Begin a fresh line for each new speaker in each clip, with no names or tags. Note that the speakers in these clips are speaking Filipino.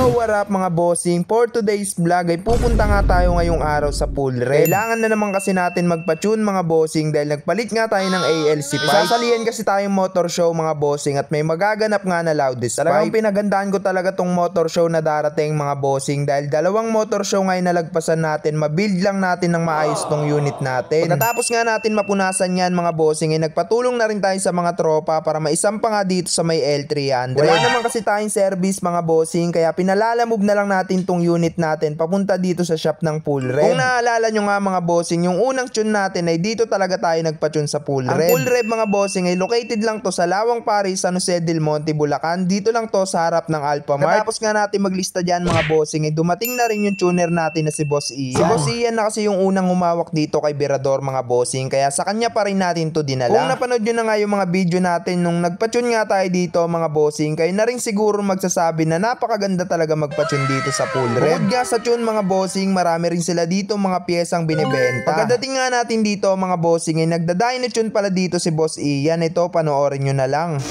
Yo, what up mga bossing? For today's vlog ay pupunta nga tayo ngayong araw sa Full Red. Kailangan na naman kasi natin magpa-tune mga bossing dahil nagpalit nga tayo ng ALC5. Sasalihan kasi tayong motor show mga bossing at may magaganap nga na loudest pipe. Talagang pinagandaan ko talaga tong motor show na darating mga bossing dahil dalawang motor show ngayon nalagpasan natin. Mabuild lang natin ng maayos tong unit natin. Pagkatapos nga natin mapunasan yan mga bossing ay nagpatulong na rin tayo sa mga tropa para maisampa nga dito sa may L300. Wala naman kasi tayong service mga bossing kaya pinalalamove na lang natin tong unit natin papunta dito sa shop ng Full Red. Kung naalala nyo nga mga bossing, yung unang tune natin ay dito talaga tayo nagpa-tune sa Full Red. Ang Full Red mga bossing ay located lang to sa Lawang Paris, San Jose del Monte, Bulacan. Dito lang to sa harap ng Alphamart. Tapos nga natin maglista dyan mga bossing ay dumating na rin yung tuner natin na si Boss Ian. Si Boss Ian na kasi yung unang humawak dito kay Virador mga bossing kaya sa kanya pa rin natin to dinala. Kung napanood nyo na nga yung mga video natin nung nagpa-tune nga tayo dito mga bossing, kayo na rin siguro magsasabi na napakaganda talaga magpa-tune dito sa Full Red. Bukod nga sa tune mga bossing, marami rin sila dito mga piyesang binibenta. Pagkadating nga natin dito mga bossing ay nagda-dyna-tune pala dito si Boss Ian. Ito panoorin nyo na lang.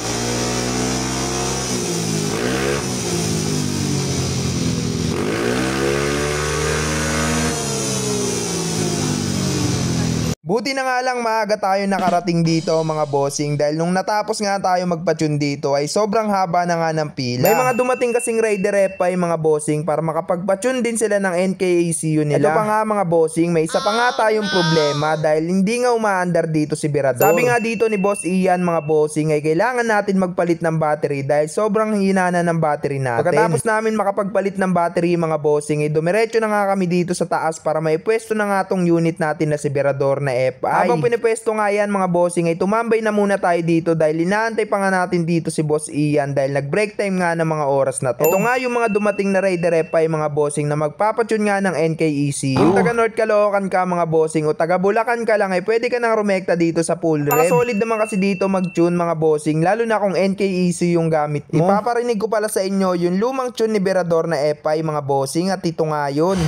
Buti na nga lang maaga tayo nakarating dito mga bossing dahil nung natapos nga tayo magpa-tune dito ay sobrang haba na nga ng pila. May mga dumating kasing Raider FI mga bossing para makapagpa-tune din sila ng NKECU nila. Ito pa nga mga bossing, may isa pa nga tayong problema dahil hindi nga umaandar dito si Virador. Sabi nga dito ni Boss Ian mga bossing ay kailangan natin magpalit ng battery dahil sobrang hina na ng battery natin. Pagkatapos namin makapagpalit ng battery mga bossing ay dumiretso na nga kami dito sa taas para may pwesto na nga tong unit natin na si Virador na FI. Habang pinipwesto nga yan mga bossing ay tumambay na muna tayo dito dahil inaantay pa nga natin dito si Boss Ian dahil nag-break time nga ng mga oras na to. Ito nga yung mga dumating na Raider FI mga bossing na magpapatune nga ng NKECU. Kung taga North Caloocan ka mga bossing o taga Bulacan ka lang ay pwede ka nang rumekta dito sa Full Red. Solid naman kasi dito mag-tune mga bossing lalo na kung NKECU yung gamit mo. Ipaparinig ko pala sa inyo yung lumang tune ni Virador na FI mga bossing at ito nga yun.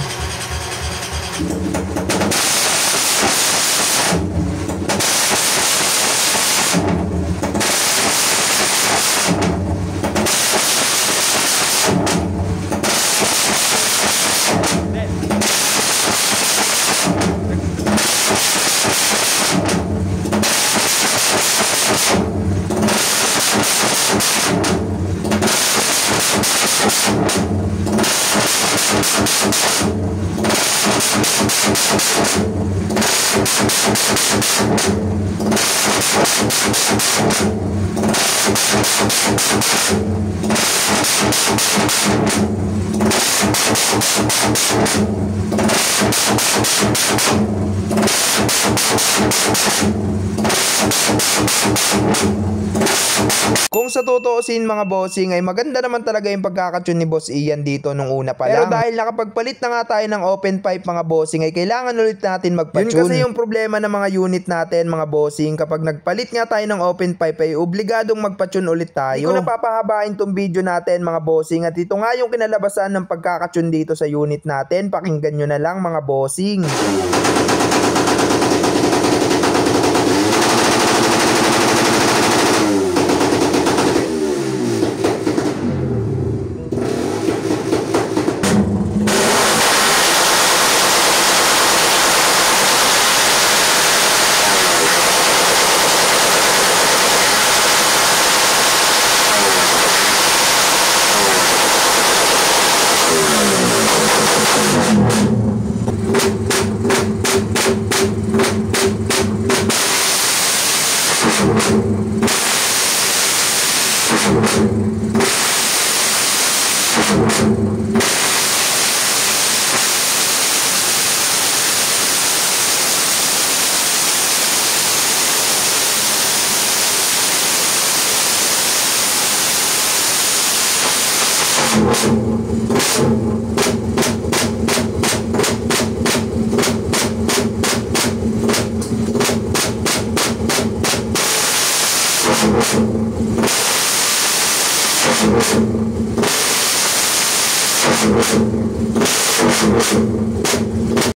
Kung sa tutuusin mga bossing ay maganda naman talaga yung pagkakatune ni Boss Ian dito nung una pa lang. Pero dahil nakapagpalit na nga tayo ng open pipe mga bossing ay kailangan ulit natin magpa-tune. Yun kasi yung problema ng mga unit natin mga bossing, kapag nagpalit nga tayo ng open pipe ay obligadong magpa-tune ulit tayo. Hindi ko napapahabain tong video natin mga bossing at ito nga yung kinalabasan ng pagkakatune dito sa unit natin. Pakinggan nyo na lang mga bossing.